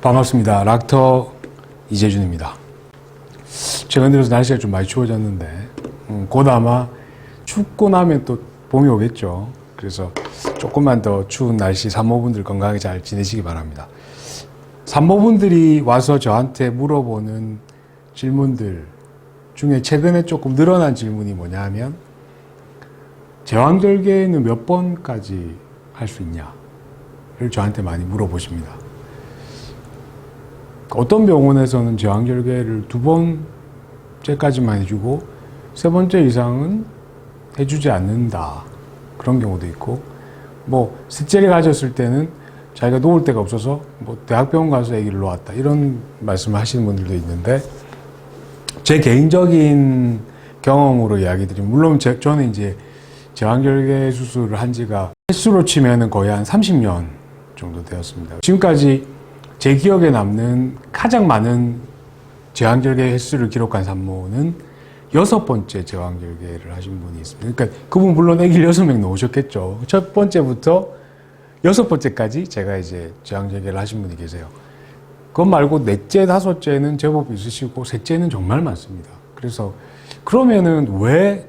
반갑습니다. 락터 이재준입니다. 최근 들어서 날씨가 좀 많이 추워졌는데 곧 아마 춥고 나면 또 봄이 오겠죠. 그래서 조금만 더 추운 날씨 산모분들 건강하게 잘 지내시기 바랍니다. 산모분들이 와서 저한테 물어보는 질문들 중에 최근에 조금 늘어난 질문이 뭐냐 하면 제왕절개는 몇 번까지 할 수 있냐를 저한테 많이 물어보십니다. 어떤 병원에서는 제왕절개를 2번째까지만 해주고 3번째 이상은 해주지 않는다. 그런 경우도 있고, 셋째를 가졌을 때는 자기가 놓을 데가 없어서 대학병원 가서 아기를 놓았다. 이런 말씀을 하시는 분들도 있는데, 제 개인적인 경험으로 이야기 드리면, 물론 저는 이제 제왕절개 수술을 한 지가 횟수로 치면은 거의 한 30년 정도 되었습니다. 지금까지 제 기억에 남는 가장 많은 제왕절개 횟수를 기록한 산모는 6번째 제왕절개를 하신 분이 있습니다. 그러니까 그분 물론 아기를 6명 놓으셨겠죠. 첫 번째부터 6번째까지 제가 이제 제왕절개를 하신 분이 계세요. 그것 말고 넷째, 다섯째는 제법 있으시고 셋째는 정말 많습니다. 그래서 그러면은 왜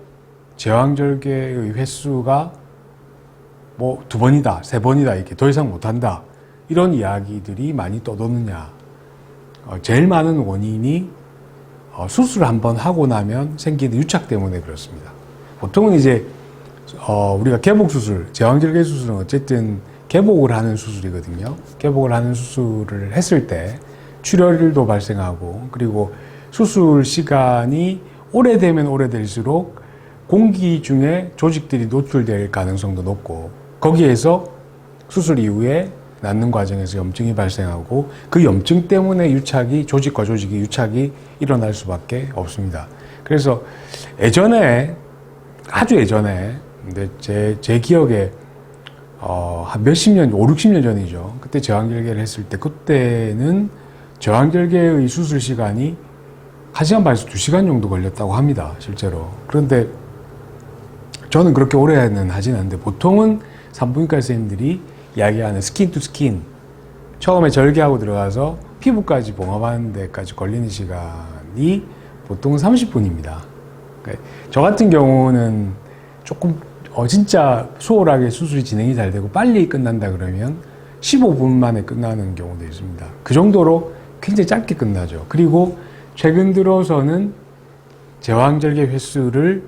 제왕절개의 횟수가 2번이다, 3번이다 이렇게 더 이상 못한다 이런 이야기들이 많이 떠도느냐. 제일 많은 원인이 수술을 한번 하고 나면 생기는 유착 때문에 그렇습니다. 보통은 이제 우리가 개복수술, 제왕절개 수술은 어쨌든 개복을 하는 수술이거든요. 개복을 하는 수술을 했을 때 출혈도 발생하고, 그리고 수술 시간이 오래되면 오래될수록 공기 중에 조직들이 노출될 가능성도 높고, 거기에서 수술 이후에 낫는 과정에서 염증이 발생하고, 그 염증 때문에 조직과 조직이 유착이 일어날 수밖에 없습니다. 그래서 아주 예전에, 근데 제 기억에 한 몇십 년, 5, 60년 전이죠. 그때 제왕절개를 했을 때, 그때는 제왕절개의 수술 시간이 1시간 반에서 2시간 정도 걸렸다고 합니다, 실제로. 그런데 저는 그렇게 오래는 하진 않는데, 보통은 산부인과 선생님들이 이야기하는 스킨 투 스킨, 처음에 절개하고 들어가서 피부까지 봉합하는 데까지 걸리는 시간이 보통 30분입니다. 그러니까 저 같은 경우는 조금 진짜 수월하게 수술이 진행이 잘 되고 빨리 끝난다 그러면 15분 만에 끝나는 경우도 있습니다. 그 정도로 굉장히 짧게 끝나죠. 그리고 최근 들어서는 제왕절개 횟수를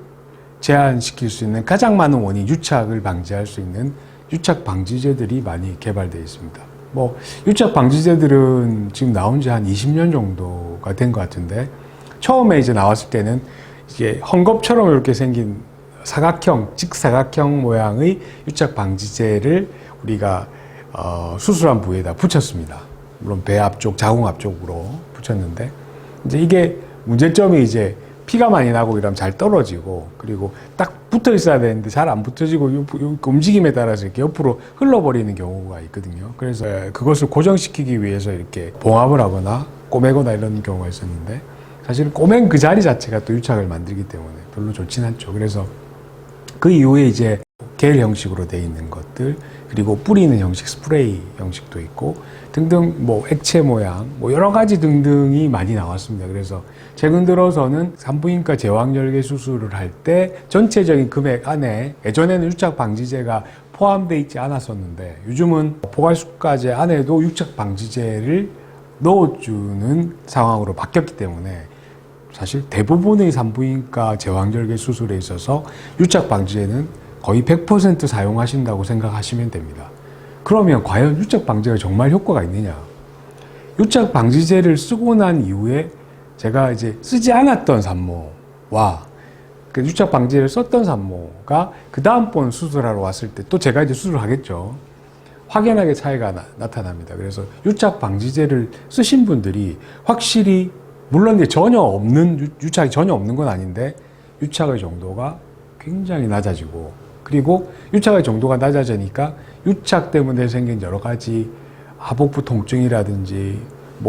제한시킬 수 있는 가장 많은 원인, 유착을 방지할 수 있는 유착 방지제들이 많이 개발되어 있습니다. 유착 방지제들은 지금 나온 지 한 20년 정도가 된 것 같은데, 처음에 이제 나왔을 때는 이게 헝겊처럼 이렇게 생긴 직사각형 모양의 유착 방지제를 우리가 수술한 부위에다 붙였습니다. 물론 배 앞쪽, 자궁 앞쪽으로 붙였는데, 이제 이게 문제점이 이제 피가 많이 나고 이러면 잘 떨어지고, 그리고 딱 붙어 있어야 되는데 잘 안 붙어지고 움직임에 따라서 이렇게 옆으로 흘러버리는 경우가 있거든요. 그래서 그것을 고정시키기 위해서 이렇게 봉합을 하거나 꼬매거나 이런 경우가 있었는데, 사실 꼬맨 그 자리 자체가 또 유착을 만들기 때문에 별로 좋진 않죠. 그래서 그 이후에 이제 겔 형식으로 되어 있는 것들, 그리고 뿌리는 형식, 스프레이 형식도 있고 등등, 액체 모양, 여러 가지 등등이 많이 나왔습니다. 그래서 최근 들어서는 산부인과 제왕절개 수술을 할 때 전체적인 금액 안에, 예전에는 유착 방지제가 포함되어 있지 않았었는데 요즘은 포괄수가제 안에도 유착 방지제를 넣어주는 상황으로 바뀌었기 때문에 사실 대부분의 산부인과 제왕절개 수술에 있어서 유착 방지제는 거의 100% 사용하신다고 생각하시면 됩니다. 그러면 과연 유착 방지가 정말 효과가 있느냐? 유착 방지제를 쓰고 난 이후에 제가 이제 쓰지 않았던 산모와 그 유착 방지제를 썼던 산모가 그 다음번 수술하러 왔을 때 또 제가 이제 수술을 하겠죠. 확연하게 차이가 나타납니다. 그래서 유착 방지제를 쓰신 분들이 확실히, 물론 이제 유착이 전혀 없는 건 아닌데 유착의 정도가 굉장히 낮아지고, 그리고 유착의 정도가 낮아지니까 유착 때문에 생긴 여러 가지 하복부 통증이라든지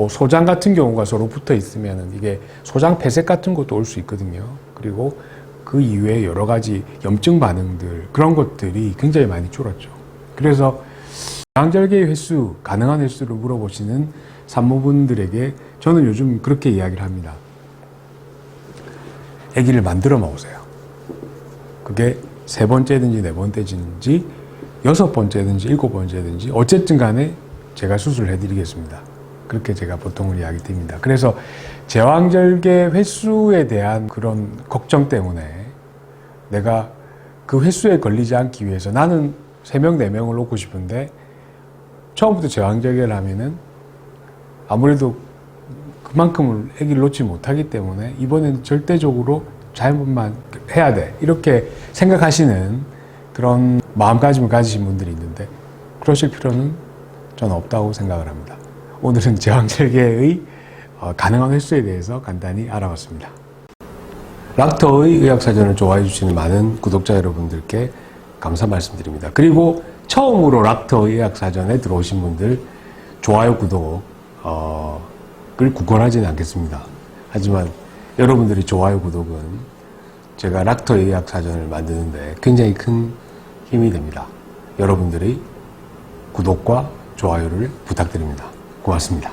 소장 같은 경우가 서로 붙어 있으면 이게 소장 폐색 같은 것도 올 수 있거든요. 그리고 그 이외에 여러 가지 염증 반응들, 그런 것들이 굉장히 많이 줄었죠. 그래서 제왕절개 횟수, 가능한 횟수를 물어보시는 산모분들에게 저는 요즘 그렇게 이야기를 합니다. 아기를 만들어 먹으세요. 그게 3번째든지 4번째든지 6번째든지 7번째든지 어쨌든 간에 제가 수술을 해드리겠습니다. 그렇게 제가 보통을 이야기 드립니다. 그래서 제왕절개 횟수에 대한 그런 걱정 때문에 내가 그 횟수에 걸리지 않기 위해서 나는 3명, 4명을 놓고 싶은데 처음부터 제왕절개를 하면은 아무래도 그만큼을 아기를 놓지 못하기 때문에 이번에는 절대적으로 자연분만 해야 돼. 이렇게 생각하시는 그런 마음가짐을 가지신 분들이 있는데 그러실 필요는 저는 없다고 생각을 합니다. 오늘은 제왕절개의 가능한 횟수에 대해서 간단히 알아봤습니다. 락터의 의학사전을 좋아해 주시는 많은 구독자 여러분들께 감사 말씀드립니다. 그리고 처음으로 락터의 의학사전에 들어오신 분들 좋아요, 구독을 구걸하지는 않겠습니다. 하지만 여러분들이 좋아요, 구독은 제가 락터의 의학사전을 만드는데 굉장히 큰 힘이 됩니다. 여러분들의 구독과 좋아요를 부탁드립니다. 고맙습니다.